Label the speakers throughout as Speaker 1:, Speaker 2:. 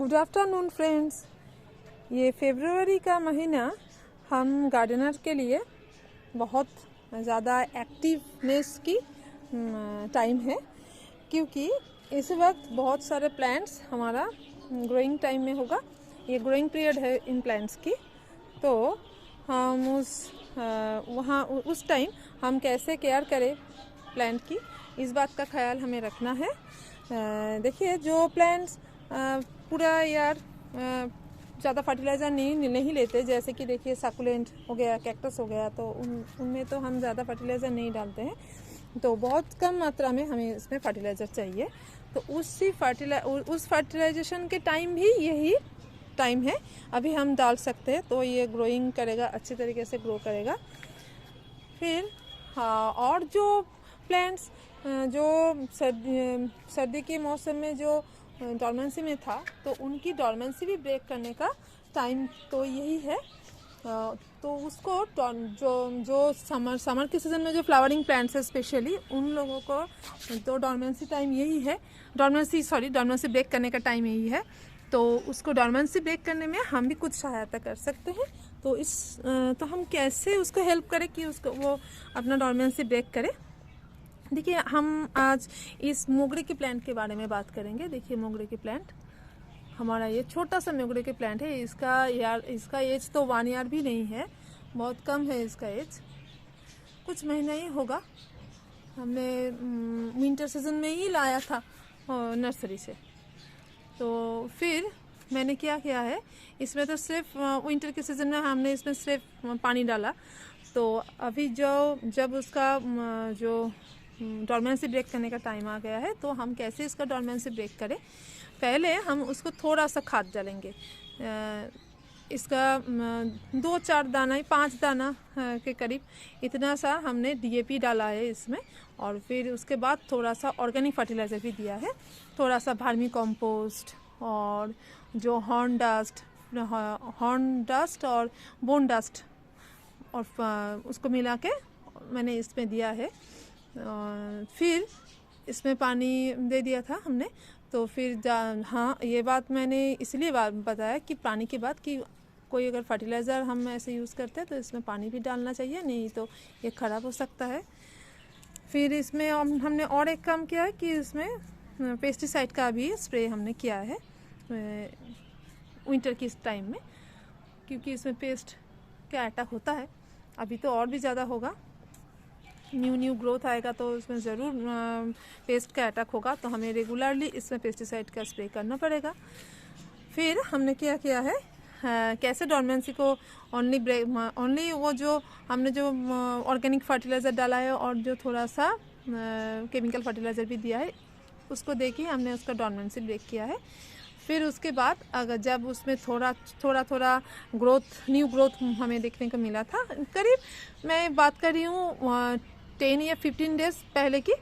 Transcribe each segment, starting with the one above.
Speaker 1: Good afternoon friends. ये फरवरी का महीना हम गार्डनर के लिए बहुत ज़्यादा एक्टिवनेस की टाइम है, क्योंकि इस वक्त बहुत सारे प्लांट्स हमारा ग्रोइंग टाइम में होगा। ये ग्रोइंग पीरियड है इन प्लांट्स की। तो हम उस टाइम हम कैसे केयर करें प्लांट की, इस बात का ख्याल हमें रखना है। देखिए, जो प्लांट्स पूरा यार ज़्यादा फर्टिलाइज़र नहीं लेते, जैसे कि देखिए सक्युलेंट हो गया, कैक्टस हो गया, तो उनमें तो हम ज़्यादा फर्टिलाइज़र नहीं डालते हैं, तो बहुत कम मात्रा में हमें इसमें फर्टिलाइज़र चाहिए। तो उस फर्टिलाइजेशन के टाइम भी यही टाइम है, अभी हम डाल सकते हैं, तो ये ग्रोइंग करेगा, अच्छी तरीके से ग्रो करेगा। फिर और जो प्लांट्स जो सर्दी के मौसम में जो डॉर्मेंसी में था, तो उनकी डॉर्मेंसी भी ब्रेक करने का टाइम तो यही है। तो उसको जो समर के सीज़न में जो फ्लावरिंग प्लांट्स है स्पेशली, उन लोगों को तो डॉर्मेंसी टाइम यही है, डॉर्मेंसी ब्रेक करने का टाइम यही है। तो उसको डॉर्मेंसी ब्रेक करने में हम भी कुछ सहायता कर सकते हैं। तो हम कैसे उसको हेल्प करें कि वो अपना डॉर्मेंसी ब्रेक करे। देखिए, हम आज इस मोगरे के प्लांट के बारे में बात करेंगे। देखिए, मोगरे के प्लांट, हमारा ये छोटा सा मोगरे के प्लांट है। इसका एज तो 1 ईयर भी नहीं है, बहुत कम है इसका एज, कुछ महीना ही होगा। हमने विंटर सीजन में ही लाया था नर्सरी से। तो फिर मैंने क्या किया है, इसमें तो सिर्फ विंटर के सीज़न में हमने इसमें सिर्फ पानी डाला। तो अभी जब उसका जो डॉर्मेंसी ब्रेक करने का टाइम आ गया है, तो हम कैसे इसका डॉर्मेंसी ब्रेक करें। पहले हम उसको थोड़ा सा खाद डालेंगे। इसका 2-4 दाना, 5 दाना के करीब इतना सा हमने DAP डाला है इसमें। और फिर उसके बाद थोड़ा सा ऑर्गेनिक फर्टिलाइज़र भी दिया है, थोड़ा सा वर्मी कंपोस्ट और जो हॉर्न डस्ट और बोन डस्ट, और उसको मिला के मैंने इसमें दिया है। फिर इसमें पानी दे दिया था हमने। तो फिर हाँ, ये बात मैंने इसलिए बताया कि पानी के बाद कि कोई अगर फर्टिलाइज़र हम ऐसे यूज़ करते हैं तो इसमें पानी भी डालना चाहिए, नहीं तो ये ख़राब हो सकता है। फिर इसमें हमने और एक काम किया है कि इसमें पेस्टिसाइड का भी स्प्रे हमने किया है विंटर की टाइम में, क्योंकि इसमें पेस्ट का अटैक होता है। अभी तो और भी ज़्यादा होगा, न्यू ग्रोथ आएगा तो उसमें ज़रूर पेस्ट का अटैक होगा, तो हमें रेगुलरली इसमें पेस्टिसाइड का स्प्रे करना पड़ेगा। फिर हमने क्या किया है, कैसे डॉर्मेंसी को ओनली वो जो हमने जो ऑर्गेनिक फर्टिलाइज़र डाला है और जो थोड़ा सा केमिकल फर्टिलाइज़र भी दिया है, उसको देखिए हमने उसका डॉर्मेंसी ब्रेक किया है। फिर उसके बाद अगर जब उसमें थोड़ा न्यू ग्रोथ हमें देखने को मिला था, करीब मैं बात कर रही हूँ 10 या 15 डेज पहले की,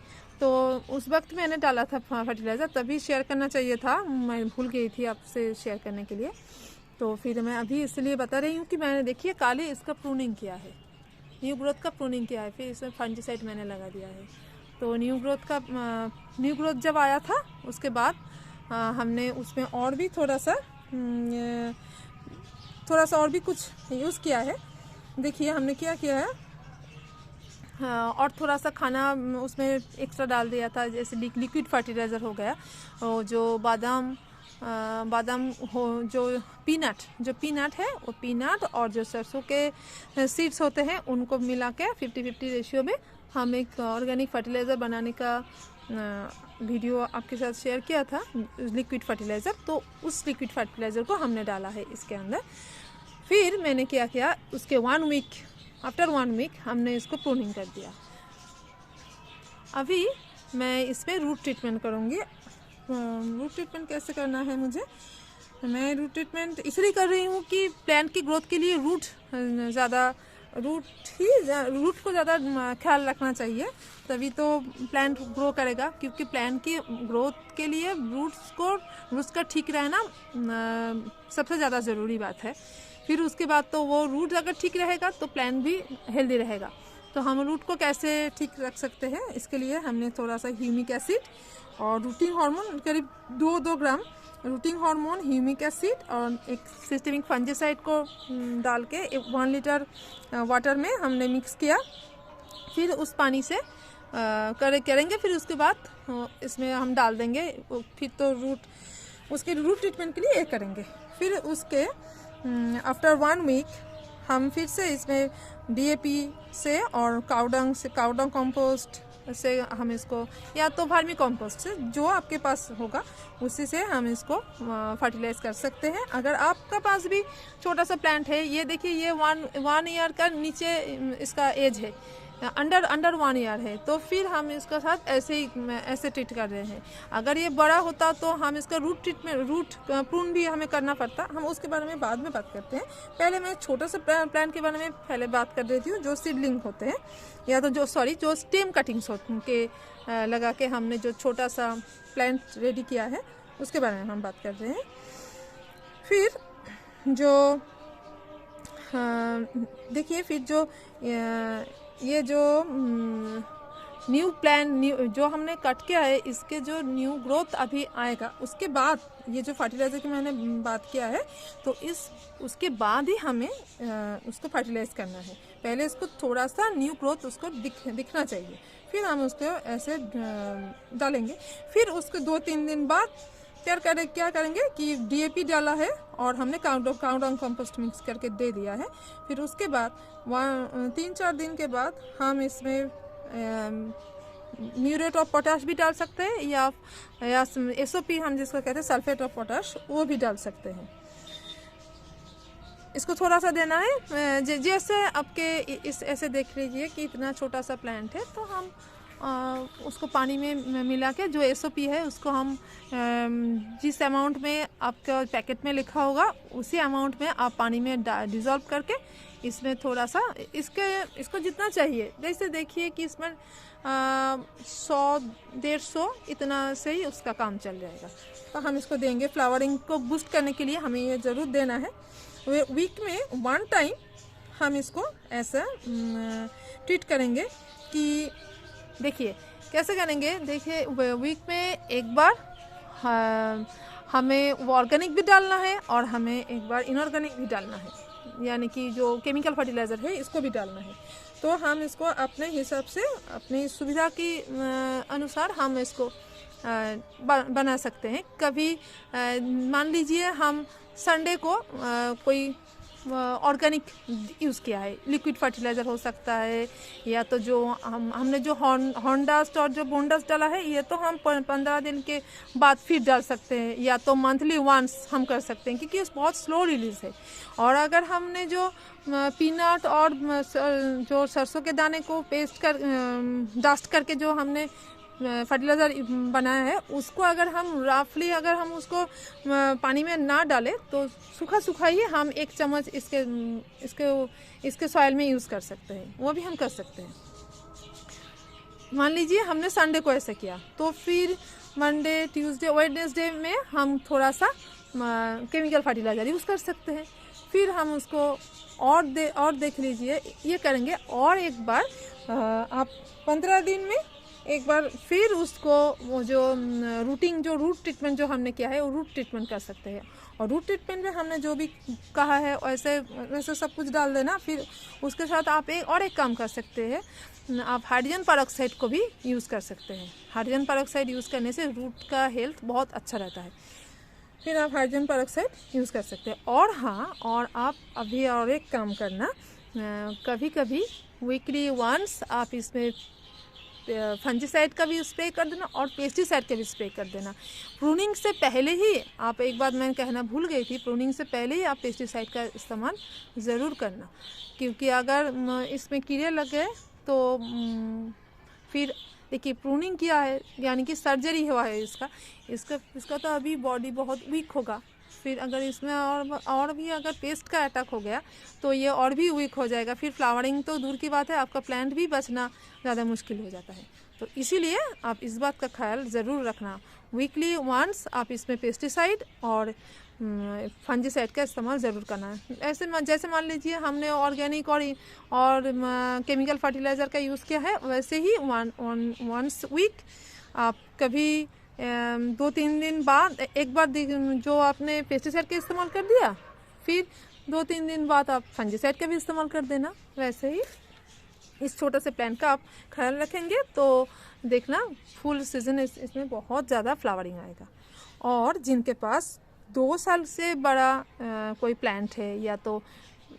Speaker 1: तो उस वक्त मैंने डाला था फर्टिलाइज़र, तभी शेयर करना चाहिए था, मैं भूल गई थी आपसे शेयर करने के लिए। तो फिर मैं अभी इसलिए बता रही हूँ कि मैंने देखिए काले इसका प्रूनिंग किया है, न्यू ग्रोथ का प्रूनिंग किया है, फिर इसमें फंजीसाइड मैंने लगा दिया है। तो न्यू ग्रोथ जब आया था, उसके बाद हमने उसमें और भी थोड़ा सा और भी कुछ यूज़ किया है। देखिए हमने क्या किया है, और थोड़ा सा खाना उसमें एक्स्ट्रा डाल दिया था, जैसे लिक्विड फर्टिलाइज़र हो गया, जो बादाम हो, जो पीनट है, वो पीनट और जो सरसों के सीड्स होते हैं, उनको मिला के 50-50 रेशियो में हम एक ऑर्गेनिक फर्टिलाइज़र बनाने का वीडियो आपके साथ शेयर किया था, लिक्विड फर्टिलाइज़र। तो उस लिक्विड फर्टिलाइज़र को हमने डाला है इसके अंदर। फिर मैंने क्या किया, उसके आफ्टर 1 वीक हमने इसको प्रूनिंग कर दिया। अभी मैं इसमें रूट ट्रीटमेंट करूँगी। रूट ट्रीटमेंट कैसे करना है मुझे, मैं रूट ट्रीटमेंट इसलिए कर रही हूँ कि प्लांट की ग्रोथ के लिए रूट को ज़्यादा ख्याल रखना चाहिए, तभी तो प्लांट ग्रो करेगा। क्योंकि प्लांट की ग्रोथ के लिए रूट्स का ठीक रहना सबसे ज़्यादा ज़रूरी बात है। फिर उसके बाद तो वो रूट अगर ठीक रहेगा तो प्लांट भी हेल्दी रहेगा। तो हम रूट को कैसे ठीक रख सकते हैं, इसके लिए हमने थोड़ा सा ह्यूमिक एसिड और रूटिंग हार्मोन करीब 2 ग्राम रूटिंग हार्मोन, ह्यूमिक एसिड और एक सिस्टेमिक फंजीसाइड को डाल के 1 लीटर वाटर में हमने मिक्स किया। फिर उस पानी से करेंगे। फिर उसके बाद इसमें हम डाल देंगे। फिर तो उसके रूट ट्रीटमेंट के लिए ये करेंगे। फिर उसके आफ्टर 1 वीक हम फिर से इसमें DAP से और काउडंग कंपोस्ट से हम इसको, या तो वर्मी कंपोस्ट से, जो आपके पास होगा उसी से हम इसको फर्टिलाइज कर सकते हैं। अगर आपका पास भी छोटा सा प्लांट है, ये देखिए ये 1 ईयर का नीचे इसका एज है, अंडर 1 ईयर है, तो फिर हम इसका साथ ऐसे ट्रीट कर रहे हैं। अगर ये बड़ा होता तो हम इसका रूट प्रून भी हमें करना पड़ता। हम उसके बारे में बाद में बात करते हैं। पहले मैं छोटा सा प्लांट के बारे में पहले बात कर रही थी, जो सीडलिंग होते हैं, या तो जो स्टेम कटिंग्स के लगा के हमने जो छोटा सा प्लांट रेडी किया है, उसके बारे में हम बात कर रहे हैं। फिर जो देखिए, फिर जो ये जो न्यू जो हमने कट किया है, इसके जो न्यू ग्रोथ अभी आएगा, उसके बाद ये जो फर्टिलाइज़र की मैंने बात किया है, तो उसके बाद ही हमें उसको फर्टिलाइज करना है। पहले इसको थोड़ा सा न्यू ग्रोथ उसको दिखना चाहिए, फिर हम उसको ऐसे डालेंगे। फिर उसके 2-3 दिन बाद क्या करेंगे कि DAP डाला है और हमने काउडंग कंपोस्ट मिक्स करके दे दिया है। फिर उसके बाद 3-4 दिन के बाद हम इसमें म्यूरेट ऑफ पोटाश भी डाल सकते हैं, या SOP हम जिसको कहते हैं सल्फेट ऑफ पोटाश, वो भी डाल सकते हैं। इसको थोड़ा सा देना है। जैसे आपके ऐसे देख लीजिए कि इतना छोटा सा प्लांट है, तो हम उसको पानी में मिला के, जो SOP है उसको हम जिस अमाउंट में आपका पैकेट में लिखा होगा, उसी अमाउंट में आप पानी में डिज़ोल्व करके इसमें थोड़ा सा इसको जितना चाहिए, जैसे देखिए कि इसमें 100-150 इतना से ही उसका काम चल जाएगा। तो हम इसको देंगे। फ्लावरिंग को बूस्ट करने के लिए हमें ये ज़रूर देना है। वीक में 1 टाइम हम इसको ऐसा ट्रीट करेंगे कि देखिए कैसे करेंगे। देखिए वीक में एक बार हमें ऑर्गेनिक भी डालना है और हमें एक बार इनऑर्गेनिक भी डालना है, यानी कि जो केमिकल फर्टिलाइज़र है इसको भी डालना है। तो हम इसको अपने हिसाब से, अपनी सुविधा के अनुसार हम इसको बना सकते हैं। कभी मान लीजिए हम संडे को कोई ऑर्गेनिक यूज़ किया है, लिक्विड फर्टिलाइज़र हो सकता है, या तो जो हमने जो हॉर्नडस्ट और जो बोनडस्ट डाला है, ये तो हम 15 दिन के बाद फिर डाल सकते हैं, या तो मंथली वंस हम कर सकते हैं, क्योंकि बहुत स्लो रिलीज है। और अगर हमने जो पीनट और जो सरसों के दाने को डस्ट करके जो हमने फर्टिलाइज़र बनाया है, उसको अगर हम रफली हम उसको पानी में ना डालें, तो सूखा ही हम 1 चम्मच इसके सॉइल में यूज़ कर सकते हैं। वो भी हम कर सकते हैं। मान लीजिए हमने संडे को ऐसे किया, तो फिर मंडे, ट्यूसडे, वेडनेसडे में हम थोड़ा सा केमिकल फर्टिलाइज़र यूज़ कर सकते हैं। फिर हम उसको और देख लीजिए, ये करेंगे। और एक बार आप 15 दिन में एक बार फिर उसको वो जो रूट ट्रीटमेंट जो हमने किया है, वो रूट ट्रीटमेंट कर सकते हैं। और रूट ट्रीटमेंट में हमने जो भी कहा है वैसे सब कुछ डाल देना। फिर उसके साथ आप एक काम कर सकते हैं, आप हाइड्रोजन पेरोक्साइड को भी यूज़ कर सकते हैं। हाइड्रोजन पेरोक्साइड यूज़ करने से रूट का हेल्थ बहुत अच्छा रहता है। फिर आप हाइड्रोजन पेरोक्साइड यूज़ कर सकते हैं। और हाँ, और आप अभी और एक काम करना, कभी कभी वीकली वंस आप इसमें फंजीसाइड का भी स्प्रे कर देना और पेस्टिसाइड का भी स्प्रे कर देना। प्रूनिंग से पहले ही आप, एक बात मैं कहना भूल गई थी, प्रूनिंग से पहले ही आप पेस्टिसाइड का इस्तेमाल ज़रूर करना, क्योंकि अगर इसमें कीड़े लग गए तो फिर देखिए प्रूनिंग किया है, यानी कि सर्जरी हुआ है इसका तो अभी बॉडी बहुत वीक होगा। फिर अगर इसमें और भी अगर पेस्ट का अटैक हो गया तो ये और भी वीक हो जाएगा। फिर फ्लावरिंग तो दूर की बात है, आपका प्लांट भी बचना ज़्यादा मुश्किल हो जाता है। तो इसीलिए आप इस बात का ख्याल ज़रूर रखना, वीकली वंस आप इसमें पेस्टिसाइड और फंजीसाइड का इस्तेमाल ज़रूर करना है। ऐसे जैसे मान लीजिए हमने ऑर्गेनिक और केमिकल फर्टिलाइज़र का यूज़ किया है, वैसे ही वंस वीक आप कभी 2-3 दिन बाद एक बार जो आपने पेस्टिसाइड का इस्तेमाल कर दिया, फिर 2-3 दिन बाद आप फंजीसाइड का भी इस्तेमाल कर देना। वैसे ही इस छोटे से प्लांट का आप ख्याल रखेंगे तो देखना फुल सीजन इसमें बहुत ज़्यादा फ्लावरिंग आएगा। और जिनके पास 2 साल से बड़ा कोई प्लांट है, या तो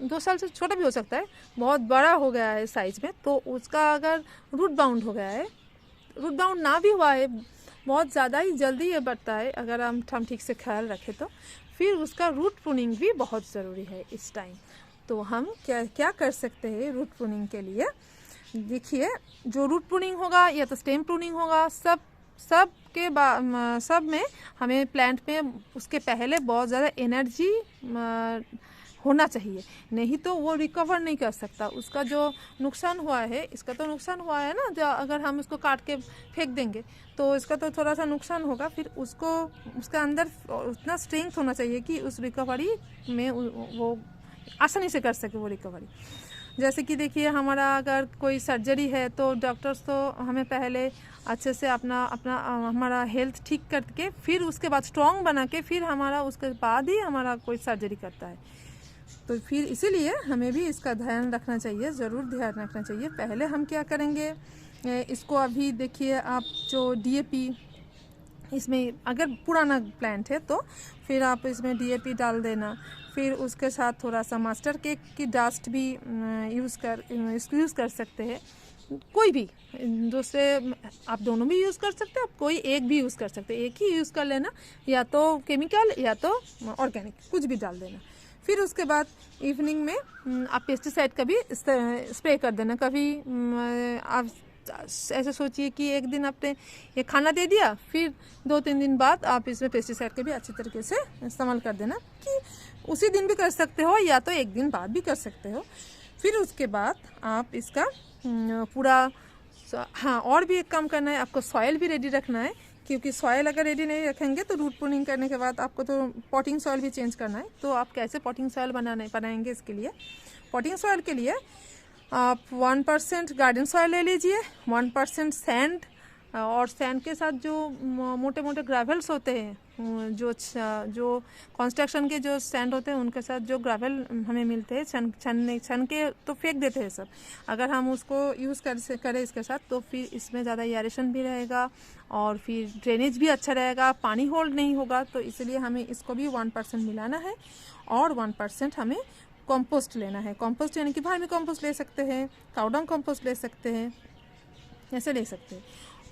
Speaker 1: 2 साल से छोटा भी हो सकता है, बहुत बड़ा हो गया है साइज में, तो उसका अगर रूट बाउंड हो गया है, रूट बाउंड ना भी हुआ है, बहुत ज़्यादा ही जल्दी ये बढ़ता है, अगर हम ठीक से ख्याल रखें तो फिर उसका रूट प्रूनिंग भी बहुत ज़रूरी है इस टाइम। तो हम क्या कर सकते हैं रूट प्रूनिंग के लिए? देखिए, जो रूट प्रूनिंग होगा या तो स्टेम प्रूनिंग होगा, सब में हमें प्लांट में उसके पहले बहुत ज़्यादा एनर्जी होना चाहिए, नहीं तो वो रिकवर नहीं कर सकता। उसका जो नुकसान हुआ है, इसका तो नुकसान हुआ है ना, जो अगर हम इसको काट के फेंक देंगे तो इसका तो थोड़ा सा नुकसान होगा, फिर उसको उसका अंदर उतना स्ट्रेंथ होना चाहिए कि उस रिकवरी में वो आसानी से कर सके वो रिकवरी। जैसे कि देखिए, हमारा अगर कोई सर्जरी है तो डॉक्टर्स तो हमें पहले अच्छे से अपना हमारा हेल्थ ठीक करके फिर उसके बाद स्ट्रॉन्ग बना के फिर हमारा उसके बाद ही हमारा कोई सर्जरी करता है। तो फिर इसीलिए हमें भी इसका ध्यान रखना चाहिए, ज़रूर ध्यान रखना चाहिए। पहले हम क्या करेंगे, इसको अभी देखिए आप जो DAP, इसमें अगर पुराना प्लांट है तो फिर आप इसमें DAP डाल देना, फिर उसके साथ थोड़ा सा मास्टर केक की डस्ट भी यूज़ कर सकते हैं। कोई भी दूसरे, आप दोनों भी यूज़ कर सकते हैं, आप कोई एक भी यूज़ कर सकते हैं, एक ही यूज़ कर लेना, या तो केमिकल या तो ऑर्गेनिक, कुछ भी डाल देना। फिर उसके बाद इवनिंग में आप पेस्टिसाइड का भी स्प्रे कर देना। कभी आप ऐसे सोचिए कि एक दिन आपने ये खाना दे दिया, फिर 2-3 दिन बाद आप इसमें पेस्टिसाइड का भी अच्छी तरीके से इस्तेमाल कर देना, कि उसी दिन भी कर सकते हो या तो एक दिन बाद भी कर सकते हो। फिर उसके बाद आप इसका पूरा, हाँ, और भी एक काम करना है, आपको सॉइल भी रेडी रखना है, क्योंकि सॉइल अगर रेडी नहीं रखेंगे तो रूट प्रूनिंग करने के बाद आपको तो पॉटिंग सॉइल भी चेंज करना है। तो आप कैसे पॉटिंग सॉइल बनाएंगे? इसके लिए पॉटिंग सॉइल के लिए आप 1% गार्डन सॉइल ले लीजिए, 1% सैंड, और सैंड के साथ जो मोटे मोटे ग्रेवल्स होते हैं, जो कंस्ट्रक्शन के जो सैंड होते हैं उनके साथ जो ग्रेवल हमें मिलते हैं, छन के तो फेंक देते हैं सब, अगर हम उसको यूज़ करें इसके साथ, तो फिर इसमें ज़्यादा एयरेशन भी रहेगा और फिर ड्रेनेज भी अच्छा रहेगा, पानी होल्ड नहीं होगा। तो इसलिए हमें इसको भी 1% मिलाना है, और 1% हमें कंपोस्ट लेना है। कंपोस्ट यानी कि वर्मी कंपोस्ट ले सकते हैं, काउडंग कंपोस्ट ले सकते हैं, ऐसे ले सकते हैं।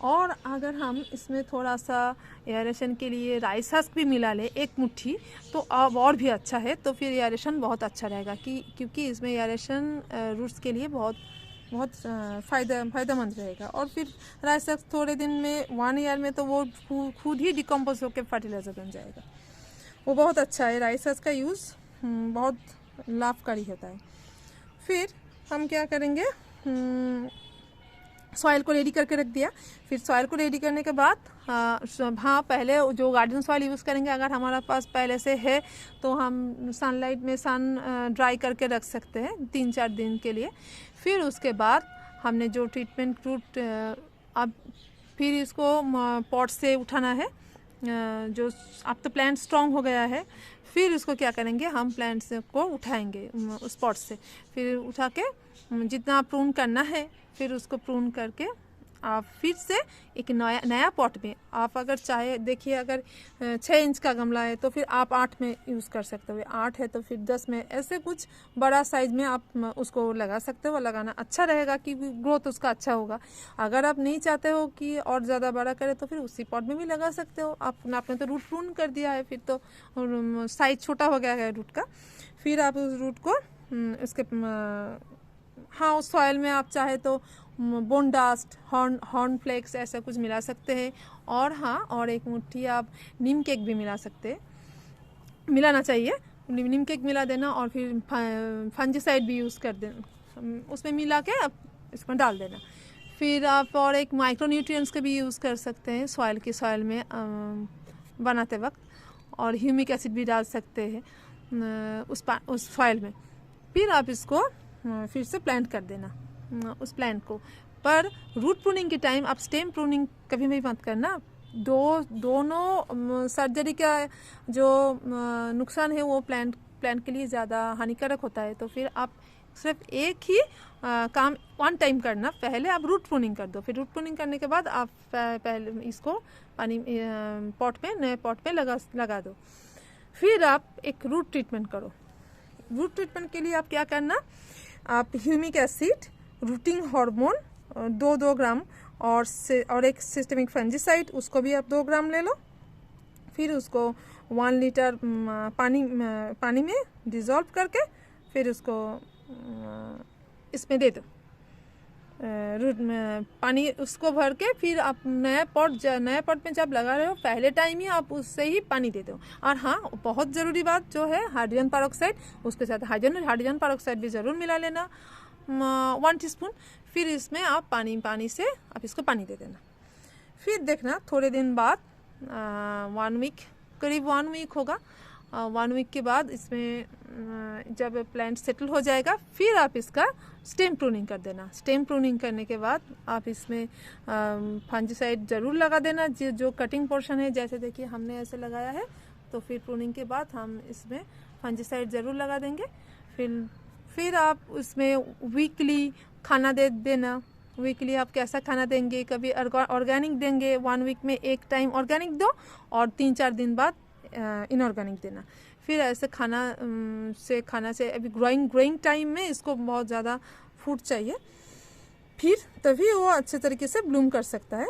Speaker 1: और अगर हम इसमें थोड़ा सा एयरेशन के लिए राइस हस्क भी मिला ले, एक मुट्ठी, तो अब और भी अच्छा है। तो फिर एयरेशन बहुत अच्छा रहेगा, क्योंकि इसमें एयरेशन रूट्स के लिए बहुत फ़ायदेमंद रहेगा। और फिर राइस हस्क थोड़े दिन में, 1 ईयर में तो वो खुद ही डिकम्पोज होकर फर्टिलाइज़र बन जाएगा। वो बहुत अच्छा है, राइस हस्क का यूज़ बहुत लाभकारी होता है। फिर हम क्या करेंगे, सॉइल को रेडी करके रख दिया। फिर सॉइल को रेडी करने के बाद हाँ, पहले जो गार्डन सॉइल यूज़ करेंगे, अगर हमारे पास पहले से है तो हम सनलाइट में ड्राई करके रख सकते हैं 3-4 दिन के लिए। फिर उसके बाद हमने जो ट्रीटमेंट रूट, अब फिर इसको पॉट से उठाना है, जो अब तो प्लांट स्ट्रॉन्ग हो गया है। फिर उसको क्या करेंगे, हम प्लांट्स को उठाएंगे उस पॉट से, फिर उठा के जितना प्रून करना है, फिर उसको प्रून करके आप फिर से एक नया पॉट में, आप अगर चाहे, देखिए अगर 6 इंच का गमला है तो फिर आप 8 में यूज़ कर सकते हो, 8 है तो फिर 10 में, ऐसे कुछ बड़ा साइज में आप उसको लगा सकते हो। लगाना अच्छा रहेगा कि ग्रोथ उसका अच्छा होगा। अगर आप नहीं चाहते हो कि और ज़्यादा बड़ा करे तो फिर उसी पॉट में भी लगा सकते हो। आपने तो रूट प्रून कर दिया है, फिर तो साइज छोटा हो गया है रूट का। फिर आप उस रूट को उसके, हाँ, उस सॉइल में आप चाहे तो बोन डस्ट, हॉर्न फ्लेक्स ऐसा कुछ मिला सकते हैं। और हाँ, और एक मुट्ठी आप नीम केक भी मिला सकते हैं, मिलाना चाहिए, नीम केक मिला देना। और फिर फंजीसाइड भी यूज़ कर देना, उसमें मिला के आप इसमें डाल देना। फिर आप और एक माइक्रोन्यूट्रिएंट्स का भी यूज़ कर सकते हैं सॉइल में बनाते वक्त, और ह्यूमिक एसिड भी डाल सकते हैं उस सॉइल में। फिर आप इसको फिर से प्लांट कर देना उस प्लांट को। पर रूट प्रूनिंग के टाइम आप स्टेम प्रूनिंग कभी भी मत करना, दोनों सर्जरी का जो नुकसान है वो प्लांट के लिए ज़्यादा हानिकारक होता है। तो फिर आप सिर्फ एक ही काम वन टाइम करना। पहले आप रूट प्रूनिंग कर दो, फिर रूट प्रूनिंग करने के बाद आप पहले इसको पानी नए पॉट में लगा दो। फिर आप एक रूट ट्रीटमेंट करो। रूट ट्रीटमेंट के लिए आप क्या करना, आप ह्यूमिक एसिड, रूटिंग हार्मोन 2 ग्राम और एक सिस्टेमिक फंजीसाइड, उसको भी आप 2 ग्राम ले लो। फिर उसको 1 लीटर पानी में डिज़ोल्व करके फिर उसको इसमें दे दो। रूट में पानी उसको भर के फिर आप नए पॉट में जब लगा रहे हो पहले टाइम ही आप उससे ही पानी दे दो। और हाँ, बहुत ज़रूरी बात जो है हाइड्रोजन पेरोक्साइड, उसके साथ हाइड्रोजन पेरोक्साइड भी ज़रूर मिला लेना 1 टीस्पून। फिर इसमें आप पानी से आप इसको पानी दे देना। फिर देखना थोड़े दिन बाद 1 वीक, करीब 1 वीक होगा। 1 वीक के बाद इसमें जब प्लांट सेटल हो जाएगा फिर आप इसका स्टेम प्रूनिंग कर देना। स्टेम प्रूनिंग करने के बाद आप इसमें फंजीसाइड ज़रूर लगा देना। जो कटिंग पोर्शन है, जैसे देखिए हमने ऐसे लगाया है, तो फिर प्रूनिंग के बाद हम इसमें फंजीसाइड ज़रूर लगा देंगे। फिर आप उसमें वीकली खाना दे देना। वीकली आप कैसा खाना देंगे, कभी ऑर्गेनिक देंगे, 1 वीक में एक टाइम ऑर्गेनिक दो और 3-4 दिन बाद इनऑर्गेनिक देना। फिर ऐसे खाना से अभी ग्रोइंग टाइम में इसको बहुत ज़्यादा फूड चाहिए, फिर तभी वो अच्छे तरीके से ब्लूम कर सकता है।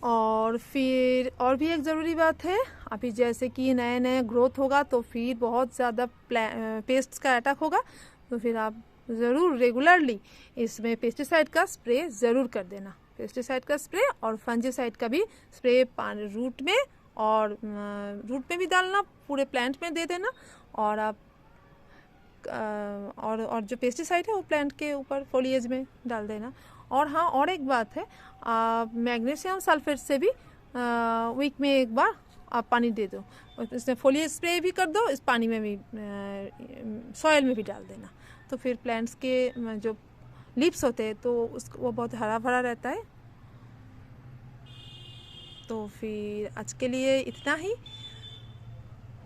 Speaker 1: और फिर और भी एक ज़रूरी बात है, अभी जैसे कि नए ग्रोथ होगा तो फिर बहुत ज़्यादा पेस्ट्स का अटैक होगा, तो फिर आप ज़रूर रेगुलरली इसमें पेस्टिसाइड का स्प्रे ज़रूर कर देना। पेस्टिसाइड का स्प्रे और फंजीसाइड का भी स्प्रे रूट में भी डालना, पूरे प्लांट में दे देना। और आप और जो पेस्टिसाइड है वो प्लांट के ऊपर फोलिएज में डाल देना। और हाँ, और एक बात है, आप मैग्नीशियम सल्फेट से भी वीक में एक बार आप पानी दे दो। इसमें फोलिएज स्प्रे भी कर दो, इस पानी में भी सॉइल में भी डाल देना। तो फिर प्लांट्स के जो लीव्स होते हैं तो वो बहुत हरा भरा रहता है। तो फिर आज के लिए इतना ही।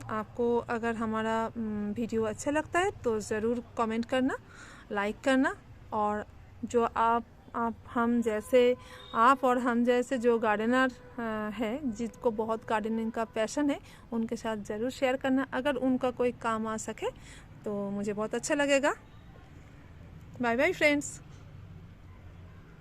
Speaker 1: आपको अगर हमारा वीडियो अच्छा लगता है तो ज़रूर कमेंट करना, लाइक करना। और जो आप और हम जैसे जो गार्डनर हैं, जिसको बहुत गार्डनिंग का पैशन है, उनके साथ ज़रूर शेयर करना। अगर उनका कोई काम आ सके तो मुझे बहुत अच्छा लगेगा। Bye bye friends.